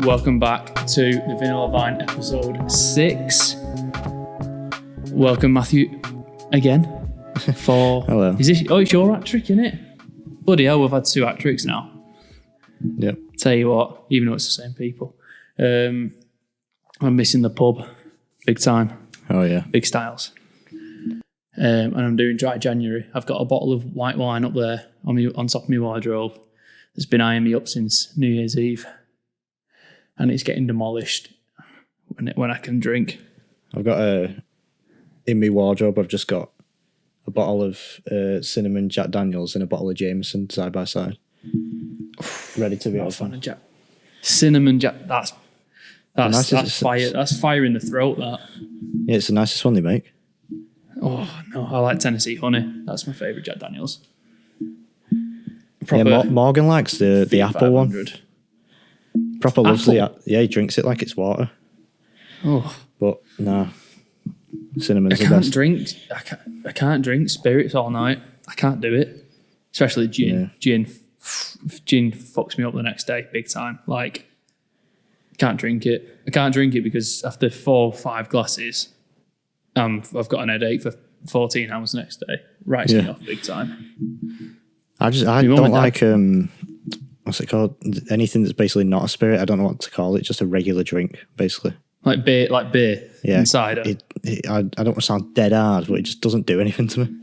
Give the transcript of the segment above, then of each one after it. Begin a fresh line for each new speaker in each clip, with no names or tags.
Welcome back to the Vanilla Vine episode 6. Welcome, Matthew, again. For
Hello.
Is this? Oh, it's your hat trick, isn't it? Bloody hell, we've had 2 hat tricks now.
Yep.
Tell you what, even though it's the same people, I'm missing the pub, big time.
Oh yeah.
Big styles. And I'm doing dry January. I've got a bottle of white wine up there on top of my wardrobe. It's been eyeing me up since New Year's Eve, and it's getting demolished when I can drink.
I've got in my wardrobe. I've just got a bottle of cinnamon Jack Daniels and a bottle of Jameson side by side, ready to be opened.
Cinnamon Jack. That's fire. That's fire in the throat. That.
Yeah, it's the nicest one they make.
Oh no, I like Tennessee Honey. That's my favourite Jack Daniels. Proper,
yeah, Morgan likes the apple one. Proper loves the he drinks it like it's water.
Oh,
but nah, cinnamon's the best.
I can't drink spirits all night. I can't do it, especially gin.
Yeah.
Gin fucks me up the next day, big time. Like, can't drink it. I can't drink it because after 4 or 5 glasses, I've got an headache for 14 hours the next day. Writes me off big time.
I don't like what's it called? Anything that's basically not a spirit. I don't know what to call it. Just a regular drink, basically. Like beer.
Yeah. And cider.
I don't want to sound dead hard, but it just doesn't do anything to me.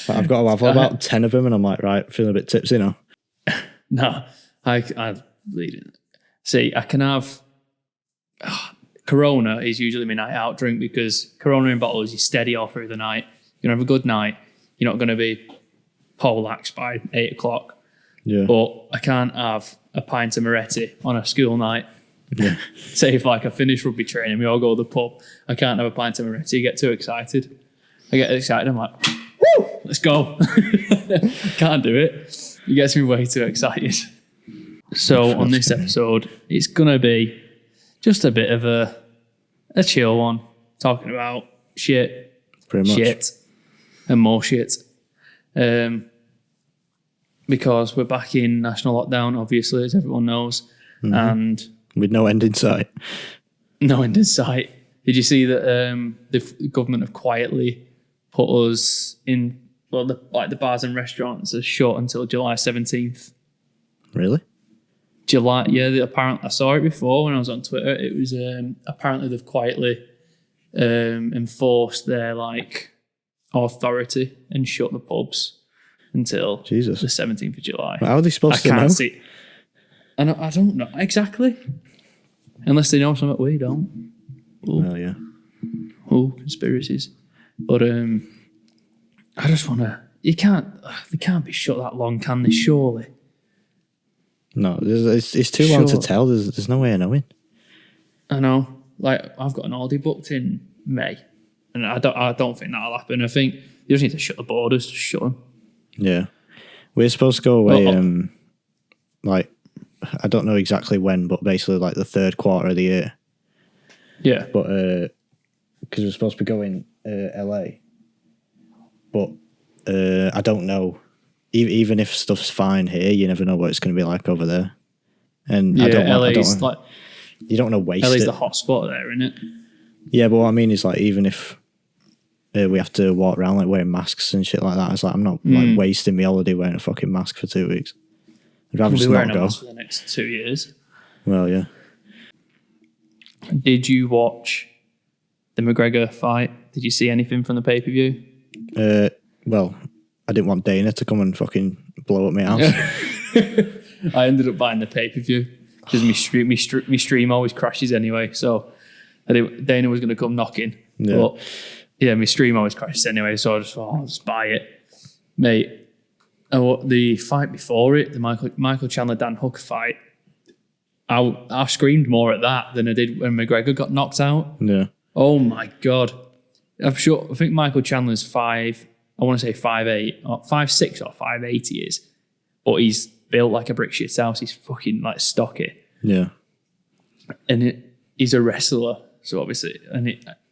I've got to have about 10 of them, and I'm like, right, feeling a bit tipsy now.
No, I lead it. See, I can have Corona is usually my night out drink because Corona in bottles, you steady all through the night. You're gonna have a good night. You're not gonna be poleaxed by 8 o'clock.
Yeah.
But I can't have a pint of Moretti on a school night.
Yeah.
Say if I finish rugby training, we all go to the pub. I can't have a pint of Moretti. I get too excited. I'm like, woo, let's go. Can't do it. It gets me way too excited. So on this episode, it's going to be just a bit of a chill one, talking about shit,
pretty much.
Shit, and more shit. Because we're back in national lockdown, obviously, as everyone knows, and
with no end in sight.
No end in sight. Did you see that the government have quietly put us in? Well, the bars and restaurants are shut until July 17th.
Really?
July, yeah. Apparently, I saw it before when I was on Twitter. It was apparently they've quietly enforced their authority and shut the pubs until the 17th of July.
How are they supposed to know?
I can't see. And I don't know exactly, unless they know something we don't. Ooh.
Well, yeah.
Oh, conspiracies. But I just want to. They can't be shut that long, can they? Surely.
No, it's too long to tell. There's no way of knowing.
I know. Like, I've got an Aldi booked in May, and I don't think that'll happen. I think you just need to shut the borders. Just shut them.
Yeah, we're supposed to go away. I don't know exactly when, but basically the 3rd quarter of the year.
Yeah.
But because we're supposed to be going LA, but I don't know. Even if stuff's fine here, you never know what it's going to be like over there. And
yeah,
you don't want to waste it.
LA's the hot spot there, isn't it?
Yeah, but what I mean is even if we have to walk around wearing masks and shit like that, it's I'm not wasting my holiday wearing a fucking mask for 2 weeks. I'd rather just not go.
Mask for the next 2 years.
Well, yeah.
Did you watch the McGregor fight? Did you see anything from the pay-per-view?
Well, I didn't want Dana to come and fucking blow up my house.
I ended up buying the pay-per-view because my stream always crashes anyway. So Dana was going to come knocking. Yeah. But yeah, my stream always crashes anyway. So I just thought, I'll just buy it. Mate, the fight before it, the Michael Chandler Dan Hooker fight, I screamed more at that than I did when McGregor got knocked out.
Yeah.
Oh my God. I think Michael Chandler's 5'8" or 5'6" or 5'8" he is. But he's built like a brick shit house. He's fucking stocky.
Yeah.
And he's a wrestler. So obviously,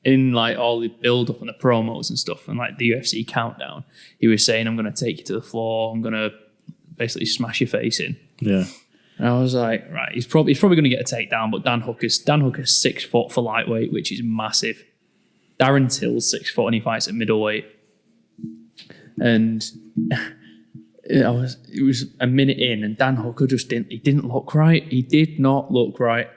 in all the build up and the promos and stuff and the UFC countdown, he was saying, I'm going to take you to the floor. I'm going to basically smash your face in.
Yeah.
And I was like, right, he's probably going to get a takedown, but Dan Hooker's 6 foot for lightweight, which is massive. Darren Till's 6 foot and he fights at middleweight. And it was a minute in and Dan Hooker didn't look right. He did not look right.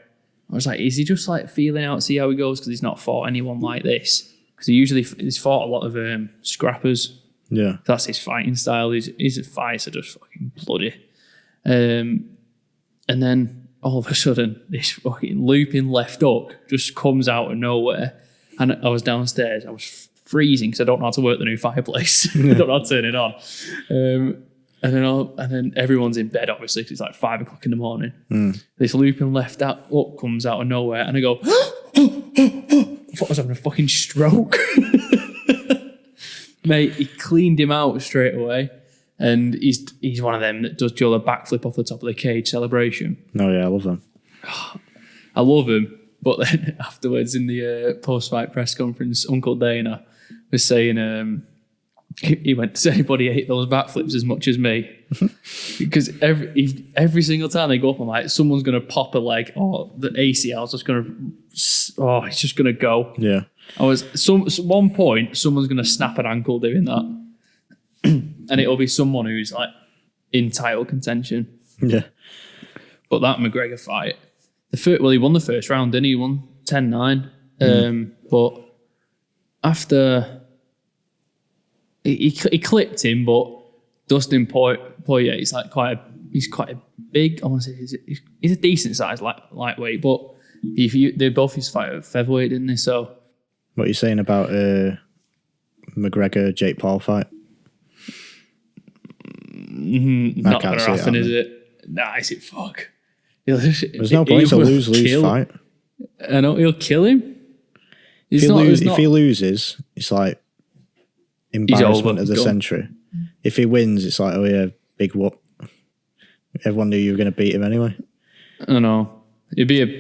I was like, is he just like feeling out, see how he goes? Because he's not fought anyone like this. Because he's fought a lot of scrappers.
Yeah.
That's his fighting style. His fights are just fucking bloody. And then all of a sudden, this fucking looping left hook just comes out of nowhere. And I was downstairs. I was freezing because I don't know how to work the new fireplace. I don't know how to turn it on. And then everyone's in bed, obviously, because it's like 5 o'clock in the morning. This looping left hook comes out of nowhere. And I go, I thought I was having a fucking stroke. Mate, he cleaned him out straight away. And he's one of them that does the backflip off the top of the cage celebration.
Oh, yeah, I love them.
I love him. But then afterwards in the post-fight press conference, Uncle Dana was saying he went, does anybody hate those backflips as much as me? Because every single time they go up, I'm like, someone's going to pop a leg or the ACL's just going to, it's just going to go.
Yeah.
At one point, someone's going to snap an ankle doing that. And it'll be someone who's like in title contention.
Yeah.
But that McGregor fight, he won the first round, didn't he? He won 10-9. But after he clipped him, but Dustin Poirier is like he's quite a big. I want to say he's a decent size lightweight, but they both used to fight at featherweight, didn't they? So
what are you saying about McGregor Jake Paul fight?
Not going to happen, is it? Nah, is it? Fuck.
There's no point to lose fight.
I know he'll kill him.
If he loses, it's like embarrassment of the century. If he wins, it's like, oh yeah, big whoop. Everyone knew you were going to beat him anyway.
I know. It'd be a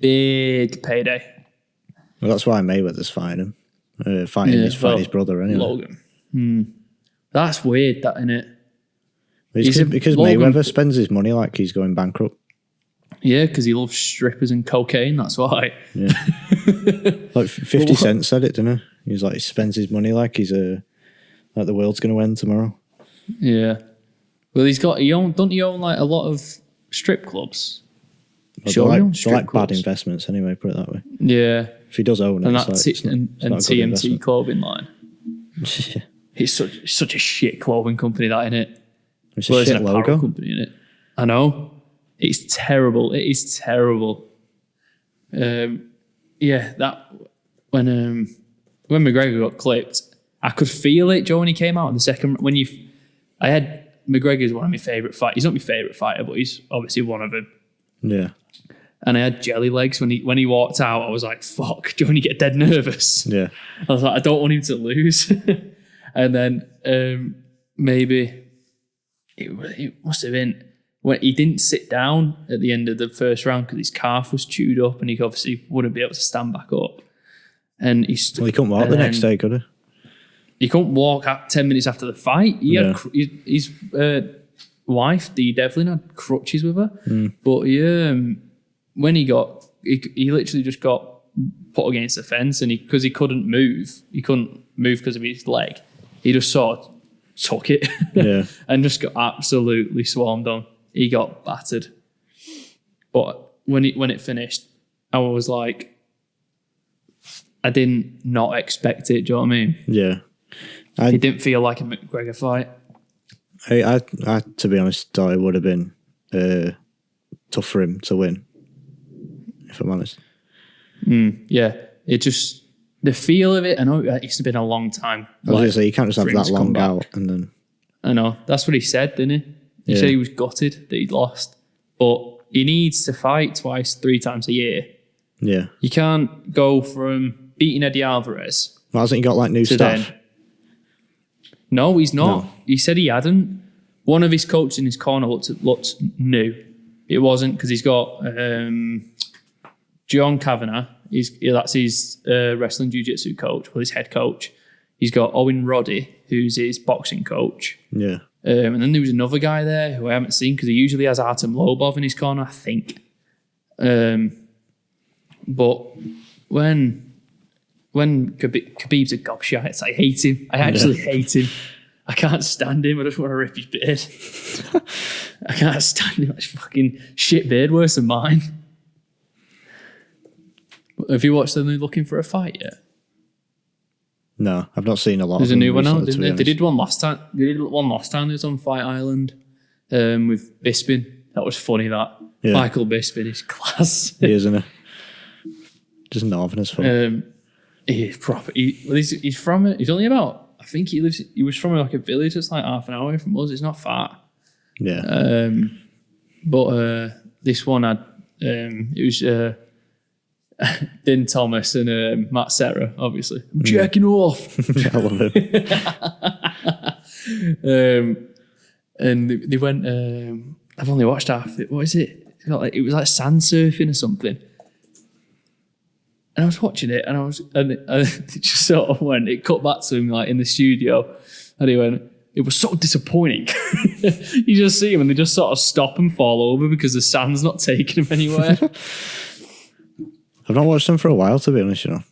big payday.
Well, that's why Mayweather's fighting him. Fighting his brother anyway.
Logan. That's weird, that, isn't it?
Because Mayweather spends his money like he's going bankrupt.
Yeah, because he loves strippers and cocaine, that's why.
Yeah. Like 50 Cent said it, didn't he? He's like, he spends his money like he's like the world's going to end tomorrow.
Yeah. Well, don't he own like a lot of strip clubs?
Well, sure, they're like bad investments anyway, put it that way.
Yeah.
If he does own it,
and TMT clothing line.
Yeah.
It's such a shit clothing company, that, isn't it?
It's a shit logo.
Company, innit? I know. It's terrible. It is terrible. That when McGregor got clipped, I could feel it, Joe, when he came out in the second. McGregor's one of my favourite fighters. He's not my favourite fighter, but he's obviously one of them.
Yeah.
And I had jelly legs when he walked out. I was like, fuck, Joe, when you get dead nervous.
Yeah.
I was like, I don't want him to lose. And then maybe it must have been when he didn't sit down at the end of the first round because his calf was chewed up and he obviously wouldn't be able to stand back up. And he
couldn't walk the next day, could he?
He couldn't walk 10 minutes after the fight. His wife, Dee Devlin, had crutches with her. But when he literally just got put against the fence, and because he couldn't move because of his leg, he just sort of took it and just got absolutely swarmed on. He got battered. But when it finished, I was like, I didn't not expect it. Do you know what I mean?
Yeah.
It didn't feel like a McGregor fight.
I to be honest, thought it would have been tough for him to win, if I'm honest.
Yeah. It just, the feel of it, I know it's been a long time.
I was going to say, you can't just have that long out and then...
I know. That's what he said, didn't he? He said he was gutted that he'd lost. But he needs to fight 3 times a year.
Yeah.
You can't go from beating Eddie Alvarez.
Well, hasn't he got like new stuff?
No, he's not. No. He said he hadn't. One of his coaches in his corner looked new. It wasn't, because he's got John Kavanagh. That's his wrestling jiu-jitsu coach, well, his head coach. He's got Owen Roddy, who's his boxing coach.
Yeah.
And then there was another guy there who I haven't seen because he usually has Artem Lobov in his corner, I think. But when Khabib's a gobshite, I hate him. I actually hate him. I can't stand him. I just want to rip his beard. I can't stand him. That's fucking shit beard, worse than mine. Have you watched them looking for a fight yet?
No, I've not seen a lot.
There's
of
a
them
new one out,
recently,
didn't they? They did one last time. It was on Fight Island with Bisping. That was funny, that.
Yeah.
Michael Bisping is class.
He is, isn't he? Just northern as fuck.
He's proper. He's from it. He's only about. I think he was from like a village that's like half an hour away from us. It's not far.
Yeah.
But this one had. It was Din Thomas and Matt Serra, obviously. I'm jacking off.
I love
it. And they went. I've only watched half of it. What is it? It was like sand surfing or something. And I was watching it, and it just sort of went. It cut back to him like in the studio, and he went, "It was so disappointing." You just see him, and they just sort of stop and fall over because the sand's not taking him anywhere.
I've not watched them for a while, to be honest. You know,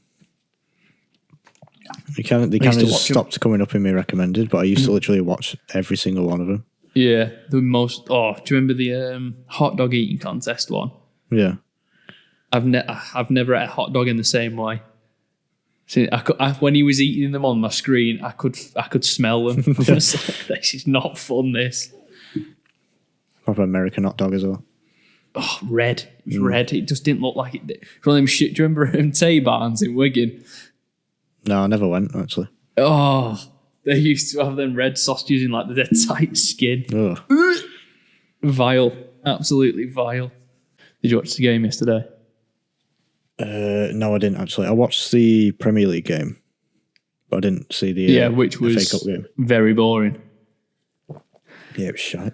they kind of just stopped coming up in my recommended, but I used to literally watch every single one of them.
Yeah, the most. Oh, do you remember the hot dog eating contest one?
Yeah.
I've never ate a hot dog in the same way. See, when he was eating them on my screen, I could smell them. I was like, this is not fun. This
Proper American hot dog as well.
Oh, red. It was red. It just didn't look like it. One of them shit. Do you remember Tay Barnes in Wigan?
No, I never went actually.
Oh, they used to have them red sausages in like their tight skin.
Ugh.
Vile, absolutely vile. Did you watch the game yesterday?
No, I didn't actually. I watched the Premier League game, but I didn't see the
which was
FA Cup game.
Very boring.
Yeah, it was shite.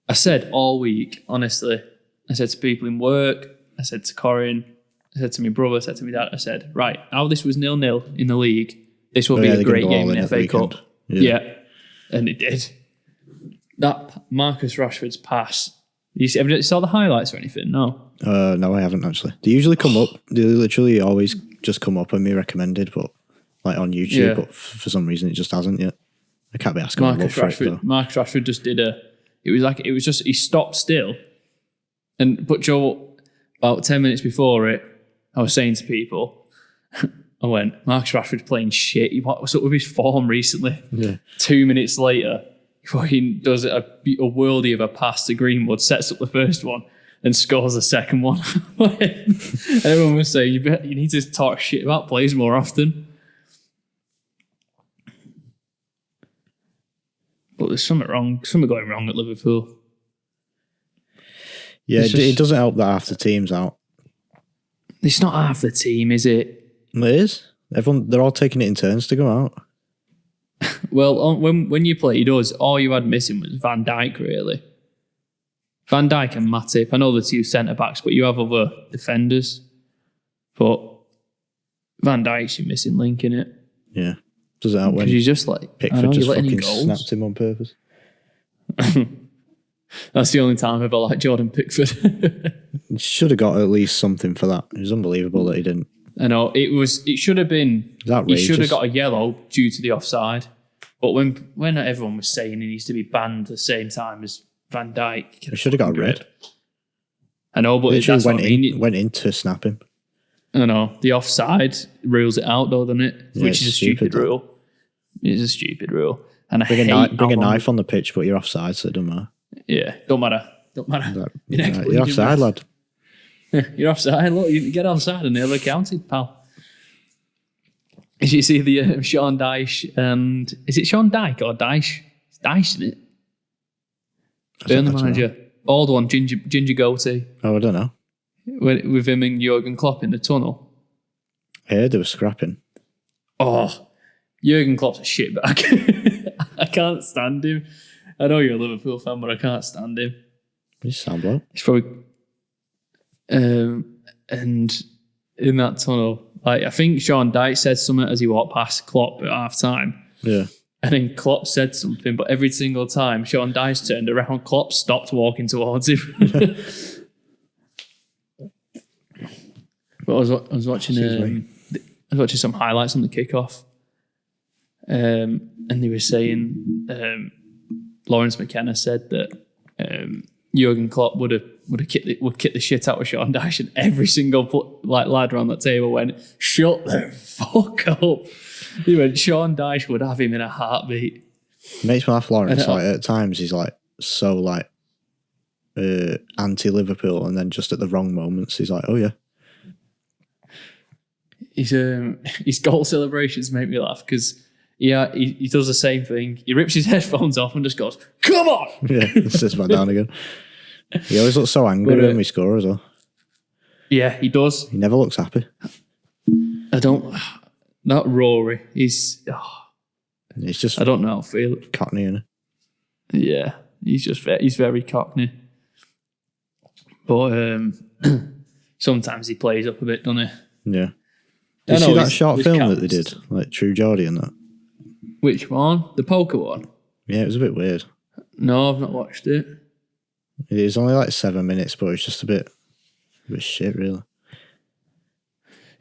I said all week, honestly. I said to people in work. I said to Corin. I said to my brother. I said to my dad. I said, right, how this was 0-0 in the league. This will be a great game in the FA Cup. Yeah, and it did. That Marcus Rashford's pass. You saw the highlights or anything? No.
No, I haven't actually. They usually come up. They literally always just come up and me recommended, but like on YouTube. Yeah. But for some reason, it just hasn't yet. I can't be asking.
Marcus Rashford just did a. It was just he stopped still, but Joe, about 10 minutes before it, I was saying to people, I went, Marcus Rashford's playing shit. What's up with his form recently? Yeah. 2 minutes later, he fucking does a worldie of a pass to Greenwood, sets up the first one, and scores the second one. Everyone was saying, you need to talk shit about players more often. But there's something going wrong at Liverpool.
Yeah, it doesn't help that half the team's out.
It's not half the team, is it?
It is. They're all taking it in turns to go out.
Well, when you played us, all you had missing was Van Dijk, really. Van Dijk and Matip. I know the two centre-backs, but you have other defenders. But Van Dijk's your missing link, in it.
Yeah. Does it out when
he's just like
Pickford just fucking snapped him on purpose.
That's the only time I've ever liked Jordan Pickford.
He should have got at least something for that. It was unbelievable that he didn't.
I know it should have been. He should have got a yellow due to the offside. But when everyone was saying he needs to be banned at the same time as Van Dijk,
he should have got a red.
I know, but that's what I mean.
Went in to snap him.
I know the offside rules it out, though, doesn't it?
Yeah,
which is a stupid rule. It's a stupid rule, and
bring a knife on the pitch, but you're offside, so it don't matter.
Yeah, don't matter.
You're offside, lad.
You're offside. Look, you get offside and nearly counted, pal. Did you see the Sean Dyche and is it Sean Dyke or Dyche? It's Dyche, isn't it? Burnley manager, old one, ginger goatee.
Oh, I don't know.
With him and Jurgen Klopp in the tunnel.
I heard they were scrapping.
Oh, Jurgen Klopp's a shitbag. I can't stand him. I know you're a Liverpool fan, but I can't stand him.
He's sound bloke.
He's probably... and in that tunnel, Like, I think Sean Dyche said something as he walked past Klopp at half time.
Yeah.
And then Klopp said something, but every single time Sean Dyche turned around, Klopp stopped walking towards him. But I was watching some highlights on the kickoff. And they were saying Lawrence McKenna said that Jurgen Klopp would kick the shit out of Sean Dyche, and every single lad around that table went, "Shut the fuck up." He went, Sean Dyche would have him in a heartbeat.
Makes me laugh, Lawrence. Like at times he's like so like anti-Liverpool, and then just at the wrong moments he's like, "Oh yeah."
His goal celebrations make me laugh because he does the same thing. He rips his headphones off and just goes, "Come on!"
Yeah, sits back down again. He always looks so angry when we score as well.
Yeah, he does.
He never looks happy.
Not Rory. He's
just.
I don't know how to feel it.
Cockney, isn't
he? Yeah, he's very Cockney. But sometimes he plays up a bit, doesn't he?
Yeah. Did you see that short film that they did? Like True Geordie and that?
Which one? The poker one?
Yeah, it was a bit weird.
No, I've not watched it.
It was only like 7 minutes, but it's just a bit shit, really.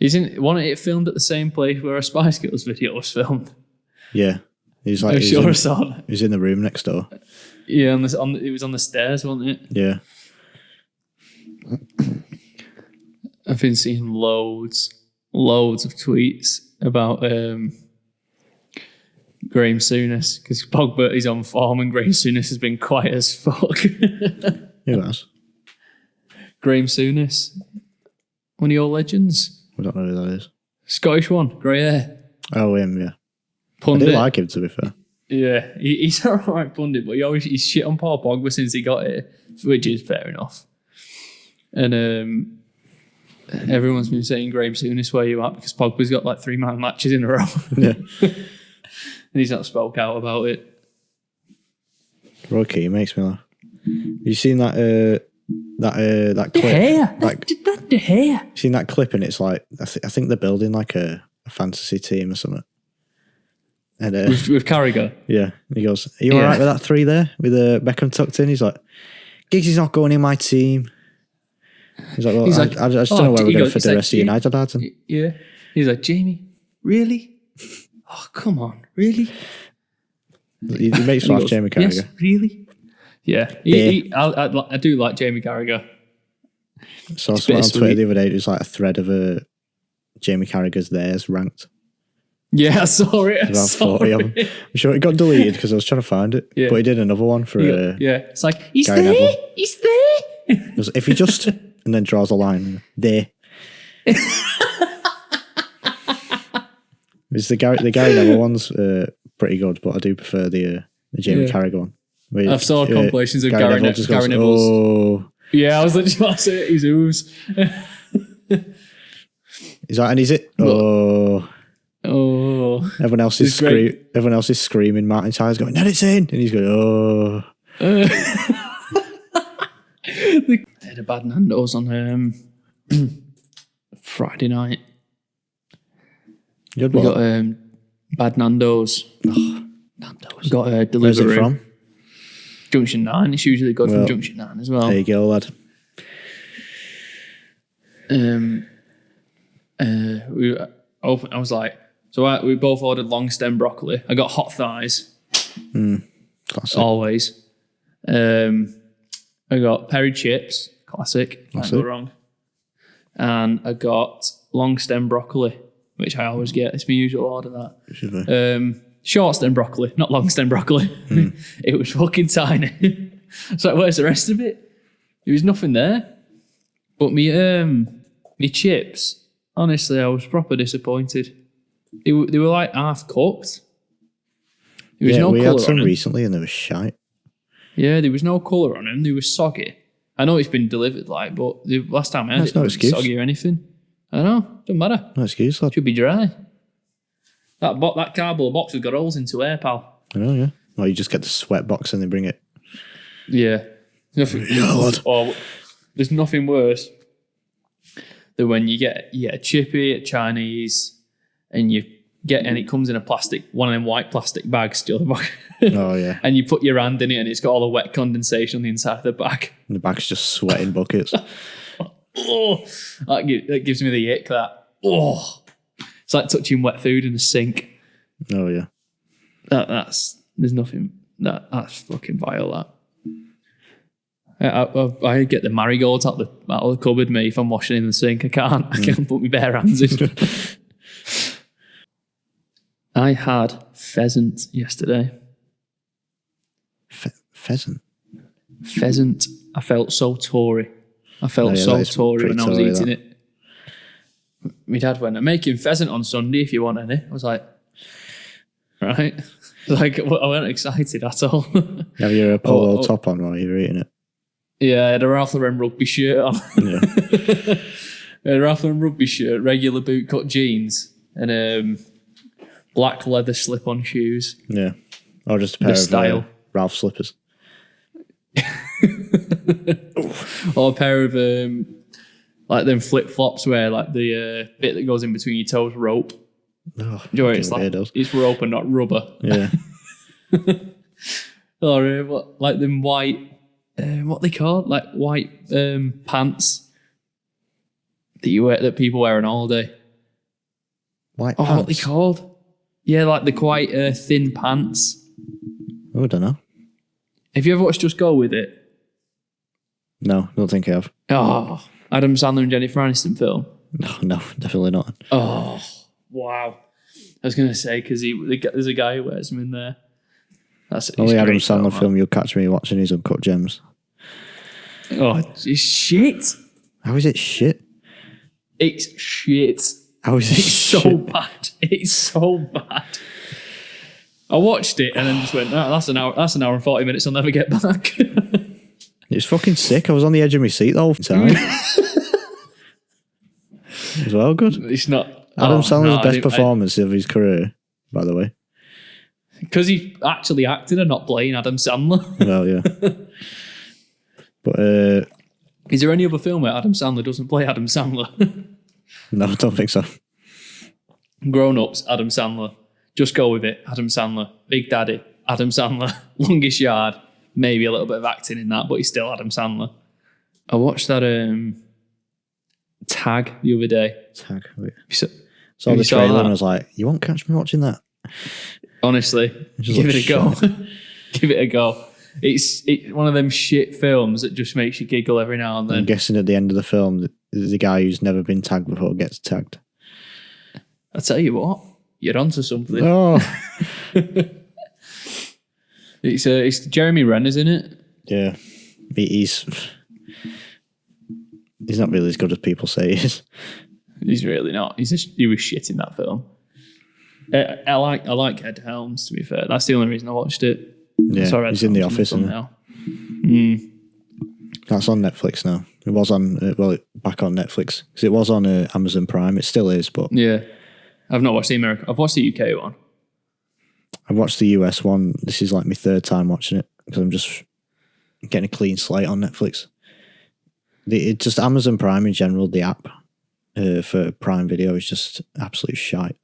Wasn't it filmed at the same place where a Spice Girls video was filmed?
Yeah. He's like,
I saw that.
He was in the room next door.
Yeah, it was on the stairs, wasn't it?
Yeah.
I've been seeing loads of tweets about Graham Souness because Pogba is on form and Graham Souness has been quiet as fuck.
Who has?
Graham Souness, one of your legends.
I don't know who that is.
Scottish one, grey hair.
Oh, him, yeah.
Pundit.
I do like him, to be fair.
Yeah, he's an alright pundit, but he's shit on Paul Pogba since he got here, which is fair enough. And everyone's been saying, Graham Souness, where you at? Because Pogba's got like 3-man matches in a row.
Yeah.
And he's not spoke out about it.
Rocky makes me laugh. You seen that clip?
The hair. The hair.
You seen that clip? And it's like I think they're building like a fantasy team or something. And
with Carragher.
Yeah. And he goes, "Are you all right with that 3 there with Beckham tucked in?" He's like, "Giggs is not going in my team." He's like, "Well, I just don't know where we're going for the rest of United lads."
Yeah. He's like, "Jamie, really? Oh, come on, really?"
He makes me laugh, Jamie Carragher.
Yes, really? Yeah. I do like Jamie Carragher.
Saw something on Twitter the other day. It was like a thread of Jamie Carragher's theirs ranked.
Yeah, I saw it.
About 40 of them. I'm sure it got deleted because I was trying to find it. Yeah. But he did another one for
it's like, he's
Gary
there,
Neville.
he's there.
Goes, "If you just..." and then draws a line. There. It's the Gary Neville one's pretty good, but I do prefer the Jamie Carragher one.
I've saw compilations of Gary Neville's.
"Oh."
Yeah, I was literally about to say it. He's ooze.
He's like, "And is it? Oh." Everyone else is screaming. Martin Tyler's going, "No, it's in," and he's going, "Oh."
They had a bad Nandos on Friday night. We got bad Nandos. Oh, Nandos. Got a delivery.
Where's it from?
Junction 9. It's usually good from Junction 9 as well.
There you go, lad.
I was like, so we both ordered long stem broccoli. I got hot thighs.
Classic.
Always. I got peri chips. Classic. Can't go wrong. And I got long stem broccoli, which I always get. It's my usual order, that. Short stem broccoli, not long stem broccoli. It was fucking tiny. So where's the rest of it? There was nothing there. But me chips, honestly, I was proper disappointed. They were like half cooked. There was no
we
colour
had some
on them.
recently and they were shite.
Yeah, there was no colour on them. They were soggy. I know it's been delivered, but the last time I had it wasn't soggy or anything. I know, doesn't matter.
No excuse, lad.
Should be dry. That cardboard box has got holes into air, pal.
I know, yeah. Or you just get the sweat box and they bring it.
Yeah. There's nothing worse when you get a chippy at Chinese, and it comes in a plastic, one of them white plastic bags.
Oh yeah.
And you put your hand in it, and it's got all the wet condensation on the inside of the bag.
And the bag's just sweating buckets.
Oh, that gives me the ick. It's like touching wet food in a sink.
Oh yeah.
That's that's fucking vile. That I get the marigolds out of the cupboard, mate. If I'm washing in the sink, I can't put my bare hands in. I had pheasant yesterday.
Pheasant.
I felt so Tory. Tory when I was eating it. My dad went, "I'm making pheasant on Sunday if you want any." I was like, right. Like, I wasn't excited at all.
Have you a polo top on while you're eating it?
Yeah, I had a Ralph Lauren rugby shirt on.
Yeah.
I had a Ralph Lauren rugby shirt, regular bootcut jeans, and black leather slip-on shoes.
Yeah. Or just a pair of Ralph slippers.
Or a pair of like them flip-flops where like the bit that goes in between your toes rope.
Oh,
it's rope and not rubber.
Yeah.
Or like them white, what they called? Like white pants that people wear on holiday.
White pants?
What they called? Yeah, like the quite thin pants.
Oh, I don't know.
Have you ever watched Just Go With It?
No, don't think I have.
Oh, Adam Sandler and Jennifer Aniston film.
No, definitely not.
Oh, wow. I was going to say, because there's a guy who wears them in there.
Only Adam Sandler film you'll catch me watching is Uncut Gems.
Oh, it's shit.
How is it shit?
It's shit.
How is it shit?
So bad. It's so bad. I watched it and then just went, that's an hour and 40 minutes I'll never get back.
It's fucking sick. I was on the edge of my seat the whole time. It was well good.
It's not.
Adam Sandler's best performance of his career, by the way.
Because he actually acted and not playing Adam Sandler.
Well, yeah. But
is there any other film where Adam Sandler doesn't play Adam Sandler?
No, I don't think so.
Grown Ups, Adam Sandler. Just Go With It, Adam Sandler. Big Daddy, Adam Sandler. Longest Yard, maybe a little bit of acting in that, but he's still Adam Sandler. I watched that Tag the other day.
Tag.
Saw
the trailer and I was like, you won't catch me watching that.
Honestly, give it a go. Give it a go. It's one of them shit films that just makes you giggle every now and then.
I'm guessing at the end of the film, the guy who's never been tagged before gets tagged.
I tell you what, you're onto something.
Oh.
It's Jeremy Renner's in it.
Yeah. He's not really as good as people say he is.
He's really not. He was shit in that film. I like Ed Helms, to be fair. That's the only reason I watched it.
Yeah, he's in The Office now. That's on Netflix now. It was on, back on Netflix. Because it was on Amazon Prime. It still is, but...
Yeah. I've not watched the American... I've watched the UK one.
I've watched the US one. This is like my third time watching it. Because I'm just getting a clean slate on Netflix. It's just Amazon Prime in general, the app for Prime Video is just absolute shite.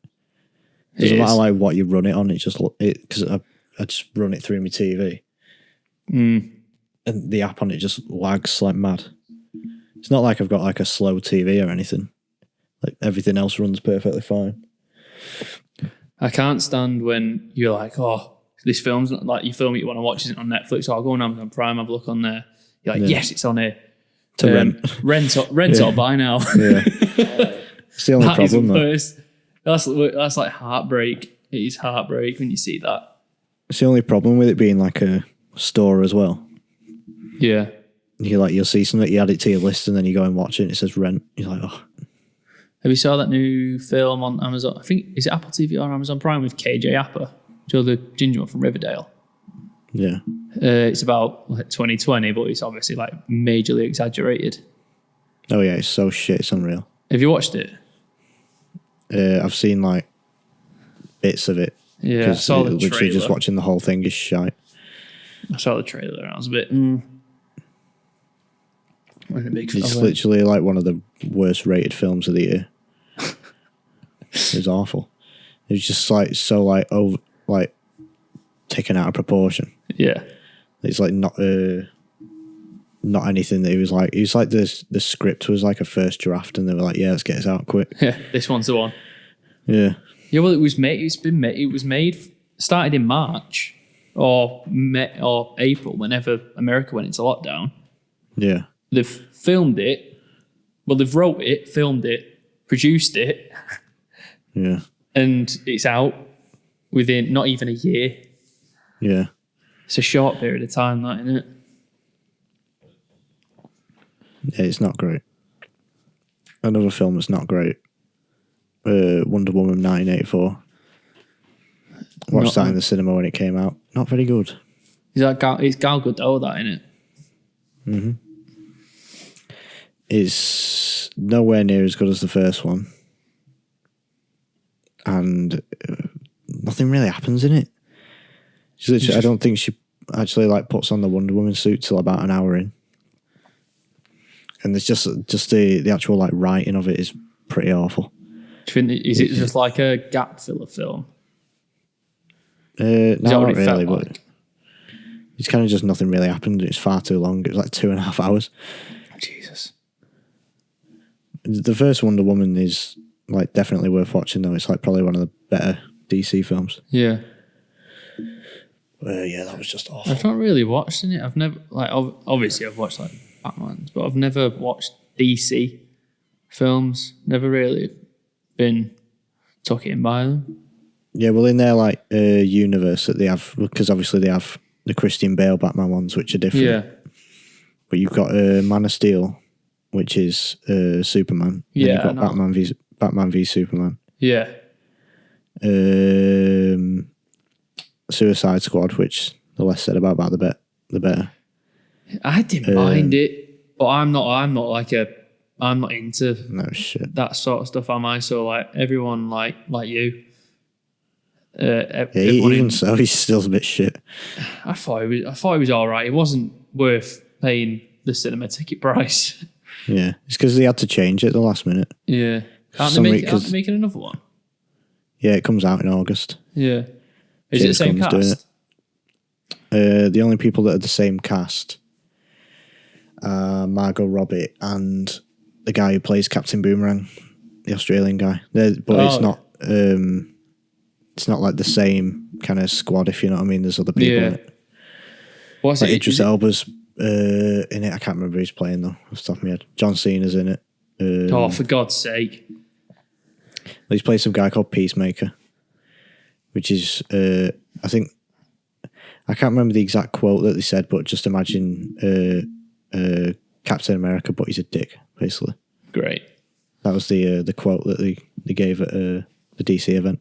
It doesn't matter like what you run it on. It's just because I just run it through my TV, and the app on it just lags like mad. It's not like I've got like a slow TV or anything. Like everything else runs perfectly fine.
I can't stand when you're like, oh, this film's not like you film it, you want to watch it on Netflix. I'll go on Amazon Prime, have a look on there. You're like, yes, it's on here.
To rent.
Rent or buy now.
Yeah. It's the only problem though.
That's like heartbreak. It is heartbreak when you see that.
It's the only problem with it being like a store as well.
Yeah.
You'll see something, you add it to your list and then you go and watch it and it says rent. You're like, oh.
Have you saw that new film on Amazon? I think, is it Apple TV or Amazon Prime with KJ Apper? Do you know the ginger one from Riverdale?
Yeah.
It's about like 2020, but it's obviously like majorly exaggerated.
Oh yeah, it's so shit, it's unreal.
Have you watched it?
I've seen like bits of it.
Yeah, I saw the
literally
trailer.
Just watching the whole thing is shite.
I saw the trailer and I was a bit... Wasn't a big
It's
fan.
literally like one of the worst rated films of the year. It was awful. It was just like so like over like taken out of proportion.
Yeah.
It's like not anything that he was like. It was like the script was like a first draft, and they were like, "Yeah, let's get this out quick."
Yeah, this one's the one.
Yeah.
Yeah, well, it was made. It was made. Started in March or April, whenever America went into lockdown.
Yeah.
They've filmed it. Well, they've wrote it, filmed it, produced it.
Yeah.
And it's out within not even a year.
Yeah.
It's a short period of time, that, isn't it?
Yeah, it's not great. Another film that's not great. Wonder Woman 1984. Watched that in the cinema when it came out. Not very good.
It's Gal Gadot, that, isn't it?
Mm-hmm. It's nowhere near as good as the first one. And nothing really happens in it. I don't think she actually like puts on the Wonder Woman suit till about an hour in. And it's just the actual like writing of it is pretty awful.
Is it just like a gap filler film?
No, not really, but
like?
it's kind of just nothing really happened. It's far too long. It was like 2.5 hours.
Jesus.
The first Wonder Woman is like definitely worth watching though. It's like probably one of the better DC films.
Yeah.
Yeah, that was just awful.
I've not really watched it. I've never like obviously I've watched like Batman's, but I've never watched DC films. Never really been took in by them.
Yeah, well, in their like universe that they have, because obviously they have the Christian Bale Batman ones, which are different.
Yeah.
But you've got Man of Steel, which is Superman.
Yeah,
Then you've got Batman v Superman.
Yeah.
Suicide Squad, which the less said about the better.
I didn't mind it, but I'm not into
No shit.
that sort of stuff, am I? So like everyone like you.
Yeah, even so, he's still a bit shit.
I thought it was all right. It wasn't worth paying the cinema ticket price.
Yeah, it's because they had to change it at the last minute.
Yeah. Aren't they making another one?
Yeah, it comes out in August.
Yeah. Is it the same cast?
The only people that are the same cast are Margot Robbie and the guy who plays Captain Boomerang, the Australian guy. It's not. It's not like the same kind of squad, if you know what I mean. There's other people in it.
What's
like
it?
Idris Elba's in it. I can't remember who's playing though, off the top of my head. John Cena's in it.
For God's sake.
He's played some guy called Peacemaker, which is, I think, I can't remember the exact quote that they said, but just imagine Captain America, but he's a dick, basically.
Great.
That was the quote that they gave at the DC event.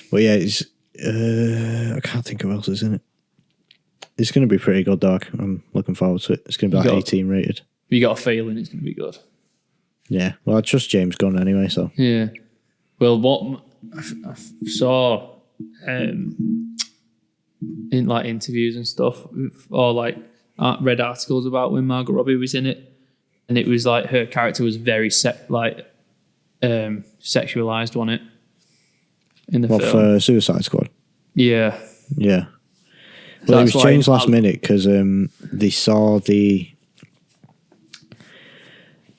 But yeah, it's I can't think of who else is in it. It's going to be pretty good, dog. I'm looking forward to it. It's going to be like 18 rated.
You got a feeling it's going to be good.
Yeah. Well, I trust James Gunn anyway, so.
Yeah. Well, what I saw in like interviews and stuff, or like read articles about when Margot Robbie was in it, and it was like her character was very sexualized on it in the film.
For Suicide Squad?
Yeah.
Yeah. Well, it was changed last minute because they saw they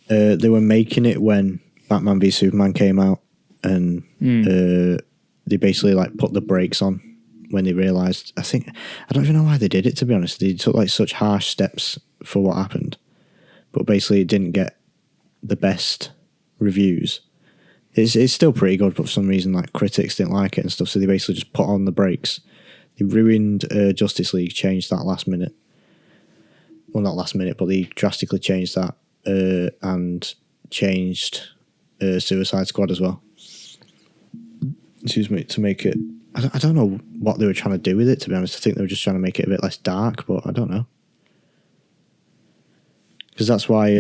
were making it when Batman v Superman came out, and they basically like put the brakes on when they realised. I don't even know why they did it, to be honest. They took like such harsh steps for what happened, but basically it didn't get the best reviews. It's still pretty good, but for some reason like critics didn't like it and stuff, so they basically just put on the brakes. They ruined Justice League, changed that last minute. Well, not last minute, but they drastically changed that and changed Suicide Squad as well. Excuse me, to make it... I don't know what they were trying to do with it, to be honest. I think they were just trying to make it a bit less dark, but I don't know. Because that's why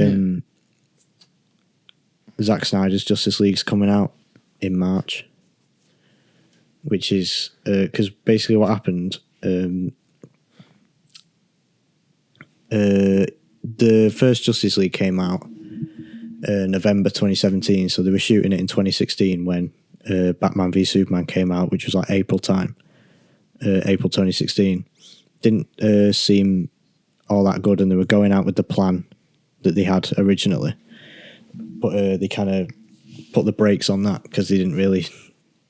Zack Snyder's Justice League's coming out in March. Which is... Because basically what happened... the first Justice League came out November 2017, so they were shooting it in 2016 when Batman v Superman came out, which was like April time, April 2016. Didn't seem all that good, and they were going out with the plan that they had originally, but they kind of put the brakes on that because they didn't really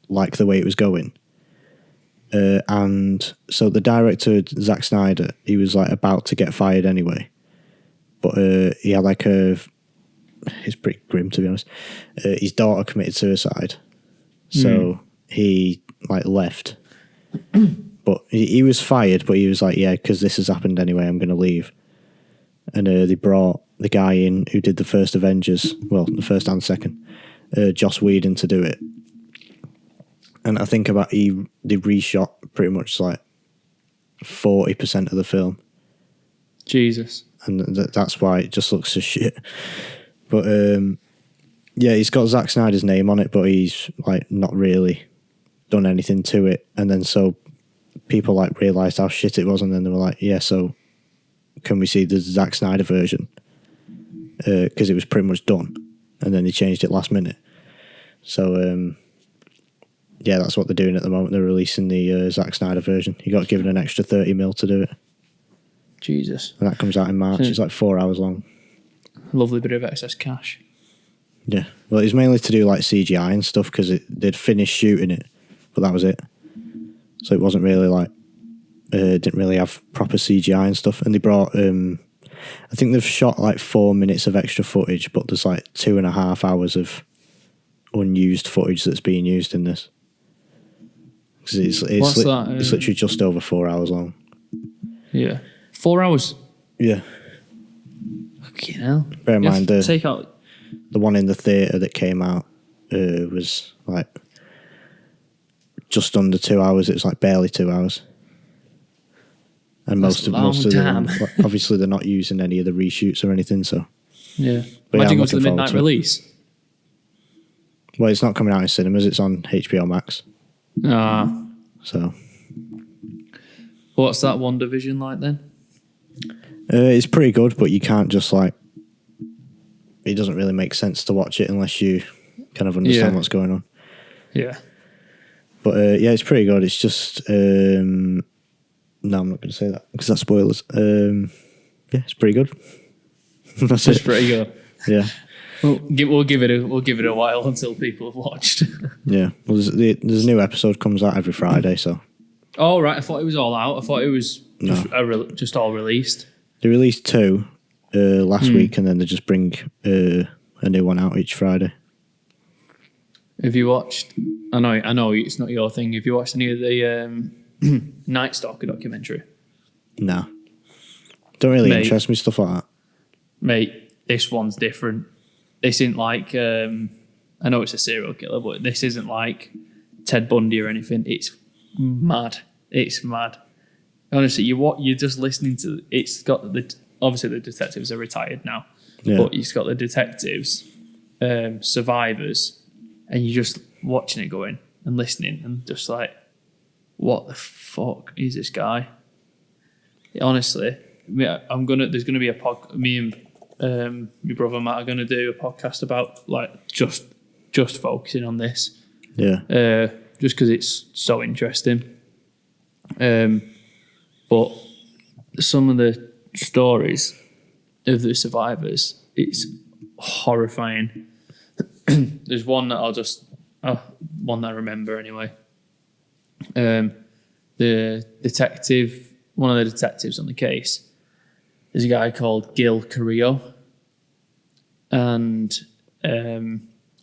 like the way it was going. And so the director, Zack Snyder, he was like about to get fired anyway, but he had like it's pretty grim, to be honest. His daughter committed suicide, so he like left. But he was fired, but he was like, yeah, because this has happened anyway, I'm going to leave. And they brought the guy in who did the first Avengers, well, the first and second, Joss Whedon, to do it. And I think they reshot pretty much like 40% of the film.
Jesus.
And that's why it just looks so shit. But yeah, he's got Zack Snyder's name on it, but he's like not really done anything to it. And then so people like realised how shit it was, and then they were like, yeah, so can we see the Zack Snyder version? Because it was pretty much done. And then they changed it last minute. So yeah, that's what they're doing at the moment. They're releasing the Zack Snyder version. You got given an extra 30 mil to do it.
Jesus.
And that comes out in March. It's like 4 hours long.
Lovely bit of excess cash.
Yeah. Well, it was mainly to do like CGI and stuff because they'd finished shooting it, but that was it. So it wasn't really like, didn't really have proper CGI and stuff. And they brought, I think they've shot like 4 minutes of extra footage, but there's like 2.5 hours of unused footage that's being used in this. Because it's literally just over 4 hours long.
Yeah. 4 hours?
Yeah.
Fucking hell.
Bear in mind,
take out
the one in the theatre that came out was like just under 2 hours. It was like barely 2 hours. And most of them, obviously they're not using any of the reshoots or anything, so.
Yeah.
But
Imagine
yeah,
going to the midnight release.
Well, it's not coming out in cinemas, it's on HBO Max.
Ah.
So.
What's that WandaVision like then?
It's pretty good, but you can't just like, it doesn't really make sense to watch it unless you kind of understand what's going on.
Yeah.
But yeah, it's pretty good. It's just, no, I'm not going to say that because that's spoilers. Yeah, it's pretty good. That's
it's
it.
pretty good.
Yeah.
We'll give it a while until people have watched.
Yeah. Well, there's a new episode comes out every Friday, so.
Oh, right. I thought it was all out. I thought it was just all released. They
released 2 last week, and then they just bring a new one out each Friday.
Have you watched? I know it's not your thing. Have you watched any of the Night Stalker documentary?
No. Don't really interest me, stuff like that.
Mate, this one's different. This isn't like, I know it's a serial killer, but this isn't like Ted Bundy or anything. It's mad. It's mad. Honestly, you're just listening to, it's got obviously the detectives are retired now, but it's got the detectives, survivors, and you're just watching it going and listening and just like, what the fuck is this guy? Honestly, there's gonna be a me and my brother Matt are gonna do a podcast about like just focusing on this.
Yeah.
Just because it's so interesting. But some of the stories of the survivors, it's horrifying. There's one that one that I remember anyway. The detective, one of the detectives on the case, is a guy called Gil Carrillo. And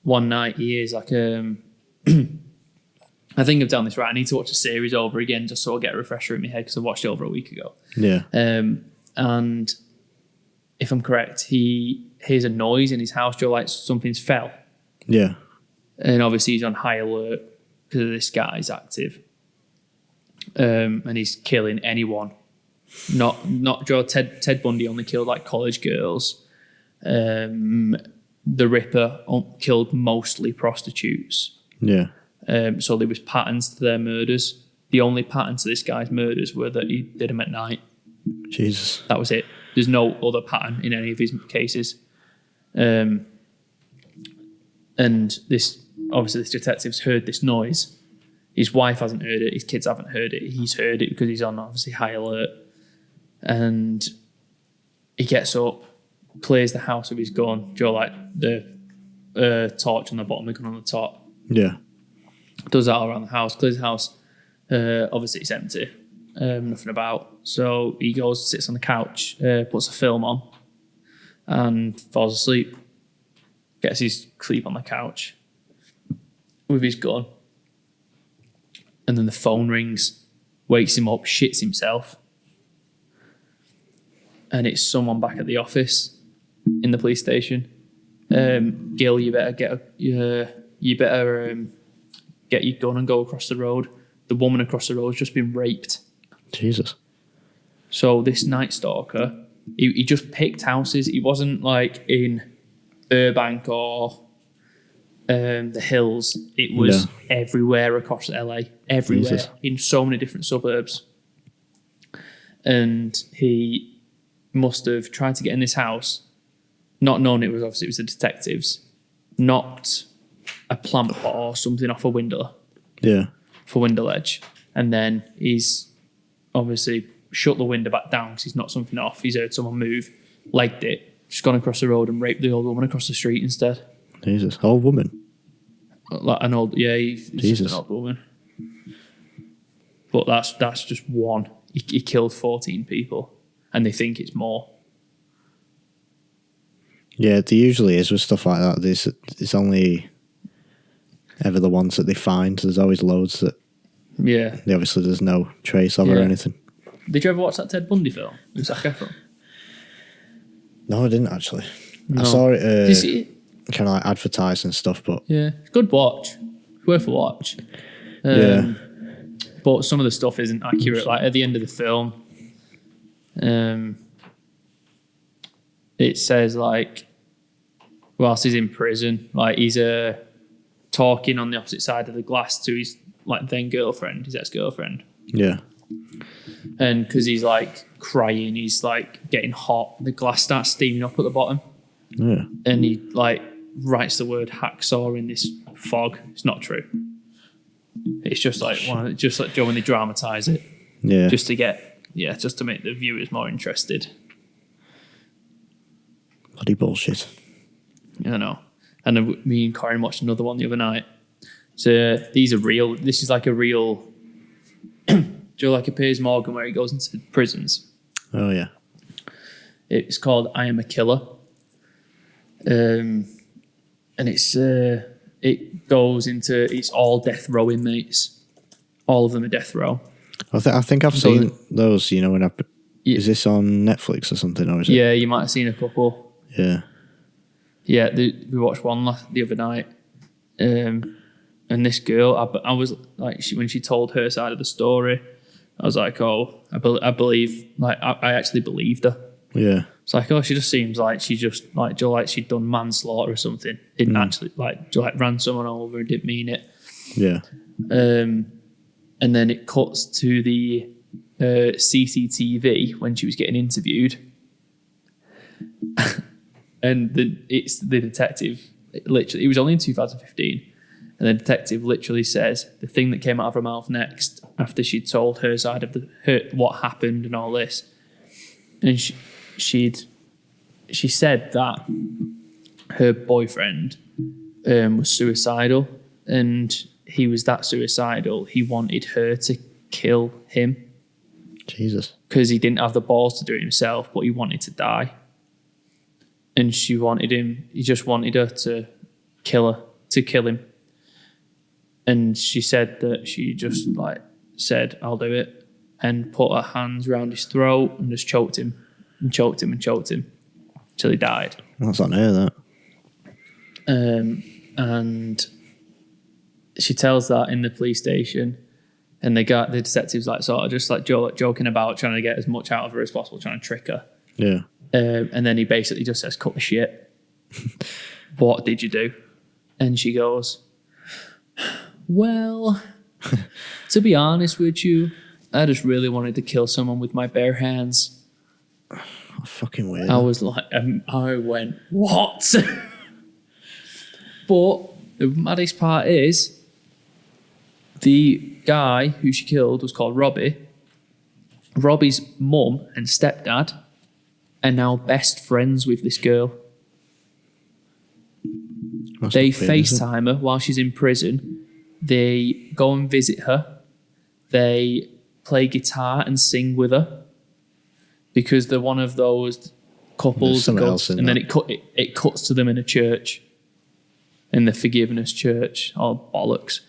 one night he is like I think I've done this right. I need to watch the series over again just so I get a refresher in my head because I watched it over a week ago.
Yeah.
And if I'm correct, he hears a noise in his house, Joe, like something's fell.
Yeah.
And obviously he's on high alert because this guy's active. And he's killing anyone. Not Joe. Ted Bundy only killed like college girls. The Ripper killed mostly prostitutes.
Yeah.
So there was patterns to their murders. The only pattern to this guy's murders were that he did them at night.
Jesus.
That was it. There's no other pattern in any of his cases. And this detective's heard this noise. His wife hasn't heard it. His kids haven't heard it. He's heard it because he's on obviously high alert. And he gets up, clears the house with his gun. Like the torch on the bottom, the gun on the top.
Yeah.
Does that all around the house, clears the house. Obviously, it's empty. Nothing about. So he goes, sits on the couch, puts a film on, and falls asleep. Gets his sleep on the couch with his gun. And then the phone rings, wakes him up, shits himself. And it's someone back at the office in the police station. Gil, you better get your gun and go across the road. The woman across the road has just been raped.
Jesus.
So this Night Stalker, he just picked houses. He wasn't like in Burbank or the hills. It was everywhere across LA, everywhere,
Jesus.
in so many different suburbs. And he must have tried to get in this house, not knowing it was the detectives, knocked a plant pot or something off a window.
Yeah.
For window ledge. And then he's obviously shut the window back down because he's knocked something off. He's heard someone move, legged it, just gone across the road and raped the old woman across the street instead.
Jesus. Old woman?
Like an old, he's just an old woman. But that's just one. He killed 14 people and they think it's more.
Yeah, there usually is with stuff like that. It's only ever the ones that they find. There's always loads that obviously there's no trace of or anything.
Did you ever watch that Ted Bundy film with Zac Efron?
No, I didn't actually.
No.
I saw it,
Did you see it?
Kind of like advertised and stuff, but
it's good watch. It's worth a watch. But some of the stuff isn't accurate. Like at the end of the film, it says like whilst he's in prison, like he's talking on the opposite side of the glass to his like then girlfriend, his ex-girlfriend.
Yeah.
And because he's like crying, he's like getting hot. The glass starts steaming up at the bottom.
Yeah.
And he like writes the word hacksaw in this fog. It's not true. It's just like just like Joe when they dramatise it.
Yeah.
Just to make the viewers more interested.
Bloody bullshit.
I know. And then me and Corin watched another one the other night. So these are real. This is like a real Joe like a Piers Morgan where he goes into prisons.
Oh yeah.
It's called I Am a Killer. And it goes into it's all death row inmates. All of them are death row.
I think I've seen those, when is this on Netflix or something, or is it?
Yeah, you might have seen a couple.
Yeah.
Yeah, we watched one the other night. And this girl, I was like, when she told her side of the story, I was like, oh, I believe, like, I actually believed her.
Yeah.
It's like, oh, she just seems like she just, like, she'd done manslaughter or something. Didn't actually, ran someone over and didn't mean it.
Yeah.
And then it cuts to the CCTV when she was getting interviewed. And it's the detective, literally, it was only in 2015. And the detective literally says the thing that came out of her mouth next after she'd told her side of what happened and all this. And she said that her boyfriend was suicidal, and he was that suicidal he wanted her to kill him.
Jesus. Because
he didn't have the balls to do it himself, but he wanted to die. And she wanted him. He just wanted her to kill him. And she said that she just said, "I'll do it," and put her hands around his throat and just choked him till he died.
That's on her, that.
And she tells that in the police station, and the detectives sort of just joking about trying to get as much out of her as possible, trying to trick her.
Yeah.
And then he basically just says, "Cut the shit. What did you do?" And she goes, "Well, to be honest with you, I just really wanted to kill someone with my bare hands.
Fucking weird.
I was like, I went, what? But the maddest part is, the guy who she killed was called Robbie. Robbie's mum and stepdad are now best friends with this girl. They FaceTime her while she's in prison. They go and visit her. They play guitar and sing with her because they're one of those couples that goes, and then it cuts to them in a church, in the forgiveness church, or bollocks.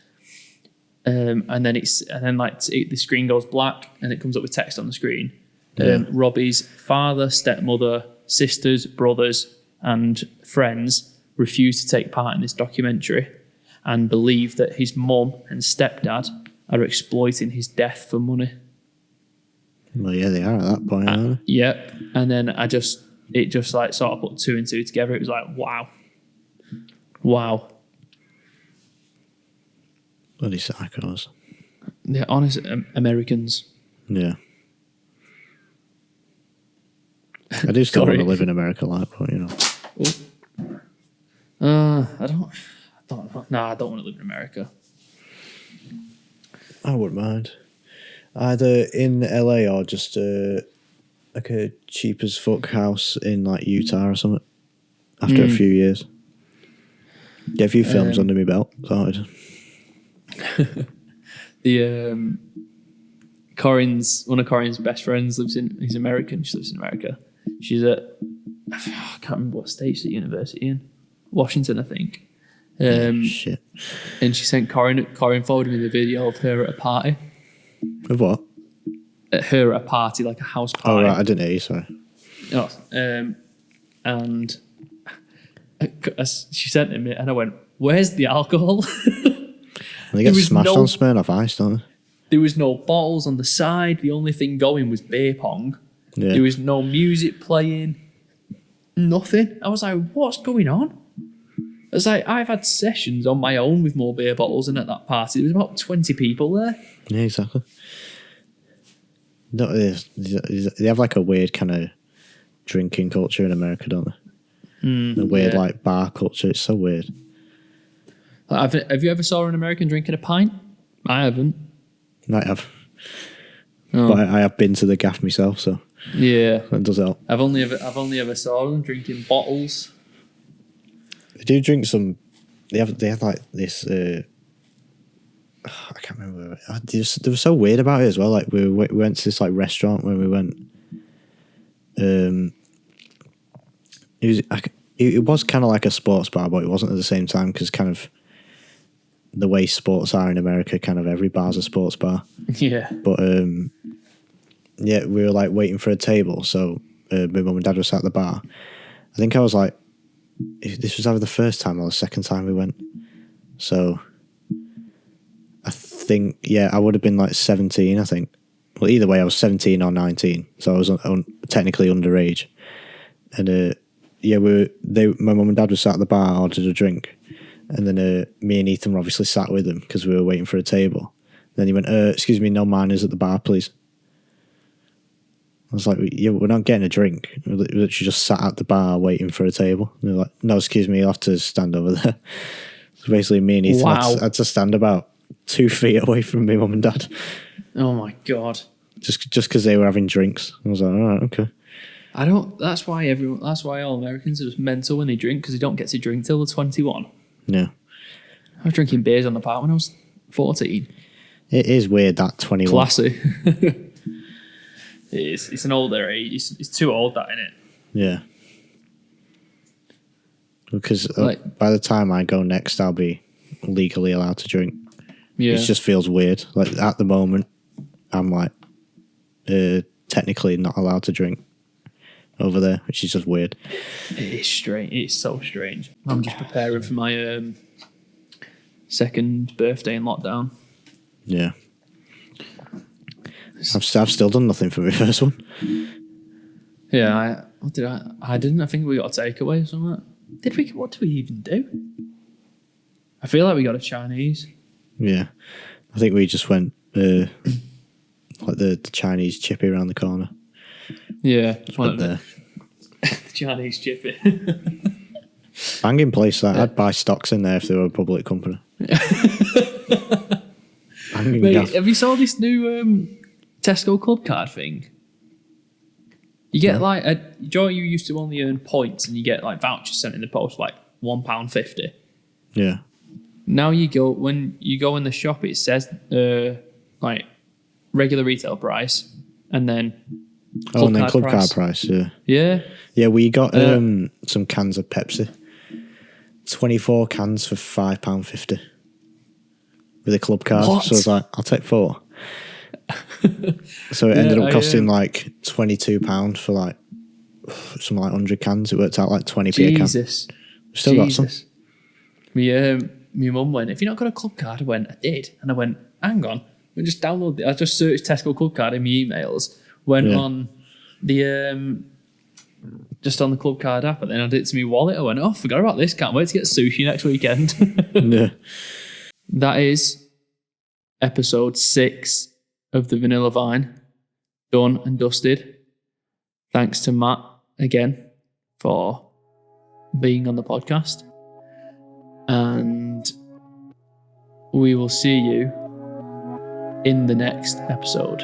And then the screen goes black and it comes up with text on the screen. Robbie's father, stepmother, sisters, brothers, and friends refuse to take part in this documentary and believe that his mum and stepdad are exploiting his death for money.
Well, yeah, they are at that point, aren't they?
Yep. And then it just like sort of put two and two together. It was like, wow.
Bloody psychos.
They're honest Americans.
Yeah. I do still want to live in America, like, but you know.
I don't want to live in America.
I wouldn't mind. Either in LA or just like a cheap as fuck house in like Utah or something. After a few years. Get a few films under my belt. Sorted.
One of Corinne's best friends he's American. She lives in America. She's I can't remember what state she's at university in. Washington, I think.
Shit.
And she sent Corinne forwarded me the video of her at a party.
Of what?
Her at a party, like a house party.
Oh, right, I didn't hear you, sorry.
Oh, and she sent it me, and I went, "Where's the alcohol?"
They get smashed on Smirnoff Ice, don't they?
There was no bottles on the side. The only thing going was beer pong.
Yeah.
There was no music playing. Nothing. I was like, what's going on? I was like, I've had sessions on my own with more beer bottles, and at that party, there was about 20 people there.
Yeah, exactly. No, they have like a weird kind of drinking culture in America, don't they? A weird like bar culture. It's so weird.
Have you ever saw an American drinking a pint? I haven't.
I have. Oh. But I have been to the gaff myself, so
yeah,
that does help.
I've only ever saw them drinking bottles.
They do drink some. They have like this. I can't remember. They were so weird about it as well. Like we went to this like restaurant when we went. It was kind of like a sports bar, but it wasn't at the same time because kind of the way sports are in America, kind of every bar's a sports bar.
Yeah.
But yeah, we were like waiting for a table, so my mum and dad were sat at the bar. I think I was like, this was either the first time or the second time we went. So I think, yeah, I would have been like 17, I think. Well, either way, I was 17 or 19, so I was technically underage. And yeah, my mum and dad were sat at the bar, ordered a drink, and then me and Ethan were obviously sat with them because we were waiting for a table. Then he went, excuse me, no minors at the bar, please. I was like, yeah, we're not getting a drink. We literally just sat at the bar waiting for a table. And they're like, no, excuse me, you'll have to stand over there. So basically me and Ethan had to stand about 2 feet away from me mum and dad.
Oh my God.
Just because they were having drinks. I was like, all right, okay.
That's why all Americans are just mental when they drink, because they don't get to drink till they're 21.
Yeah.
I was drinking beers on the park when I was 14.
It is weird, that 21.
Classy. It is. It's an older age. It's too old, that, isn't it?
Yeah. Because by the time I go next, I'll be legally allowed to drink. Yeah. It just feels weird. Like at the moment, I'm like technically not allowed to drink over there, which is just weird.
It is strange. It's so strange. I'm just preparing for my second birthday in lockdown.
Yeah. I've still done nothing for my first one.
Yeah, I didn't. I think we got a takeaway or something. Did we? What did we even do? I feel like we got a Chinese.
Yeah. I think we just went like the Chinese chippy around the corner.
Yeah.
Went there.
Chinese chippy.
Banging place that. I'd buy stocks in there if they were a public company. Banging
Mate,
gas.
have you saw this new Tesco club card thing? You get Joe, you used to only earn points and you get like vouchers sent in the post, like £1.50.
Yeah.
Now when you go in the shop, it says like regular retail price and then
club card price. Yeah.
Yeah.
Yeah, we got some cans of Pepsi. 24 cans for £5.50 with a club card.
What?
So I was like, I'll take 4. So it ended up costing like £22 for like something like 100 cans. It worked out like 20p a can.
Jesus.
Still got some.
My mum went, "Have you not got a club card?" I went, "I did." And I went, "Hang on. I just download it." I just searched Tesco club card in my emails, went on the just on the club card app, and then I did it to my wallet. I went, "Oh, forgot about this. Can't wait to get sushi next weekend."
Yeah.
That is episode 6 of the Vanilla Vine. Done and dusted. Thanks to Matt again for being on the podcast. And we will see you in the next episode.